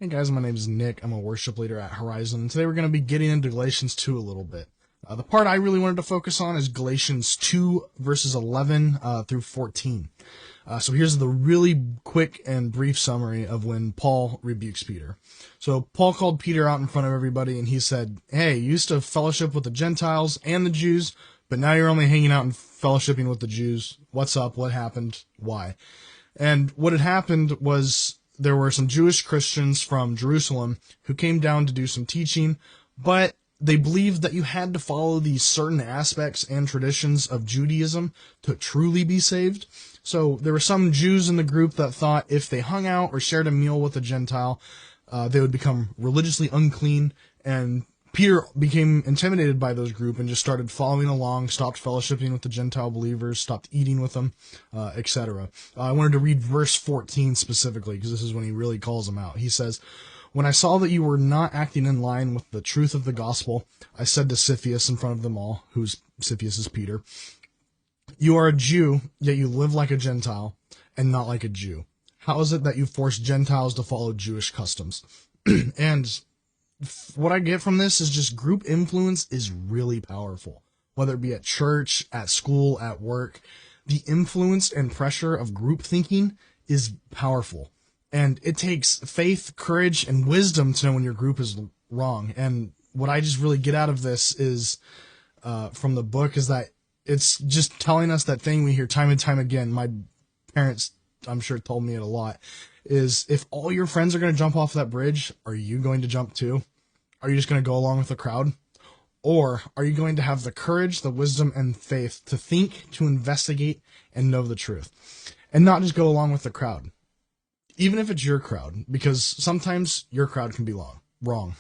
Hey guys, my name is Nick. I'm a worship leader at Horizon. Today we're going to be getting into Galatians 2 a little bit. The part I really wanted to focus on is Galatians 2 verses 11 through 14. So here's the really quick and brief summary of when Paul rebukes Peter. So Paul called Peter out in front of everybody and he said, "Hey, you used to fellowship with the Gentiles and the Jews, but now you're only hanging out and fellowshipping with the Jews. What's up? What happened? Why?" And what had happened was there were some Jewish Christians from Jerusalem who came down to do some teaching, but they believed that you had to follow these certain aspects and traditions of Judaism to truly be saved. So there were some Jews in the group that thought if they hung out or shared a meal with a Gentile, they would become religiously unclean, and Peter became intimidated by those group and just started following along, stopped fellowshipping with the Gentile believers, stopped eating with them, etc. I wanted to read verse 14 specifically because this is when he really calls them out. He says, "When I saw that you were not acting in line with the truth of the gospel, I said to Siphius in front of them all," Siphius is Peter, "You are a Jew, yet you live like a Gentile and not like a Jew. How is it that you force Gentiles to follow Jewish customs?" And what I get from this is just group influence is really powerful. Whether it be at church, at school, at work, the influence and pressure of group thinking is powerful. And it takes faith, courage, and wisdom to know when your group is wrong. And what I just really get out of this is, from the book, is that it's just telling us that thing we hear time and time again. My parents, I'm sure, told me it a lot, is if all your friends are going to jump off that bridge, are you going to jump too? Are you just going to go along with the crowd? Or are you going to have the courage, the wisdom, and faith to think, to investigate, and know the truth? And not just go along with the crowd. Even if it's your crowd, because sometimes your crowd can be wrong.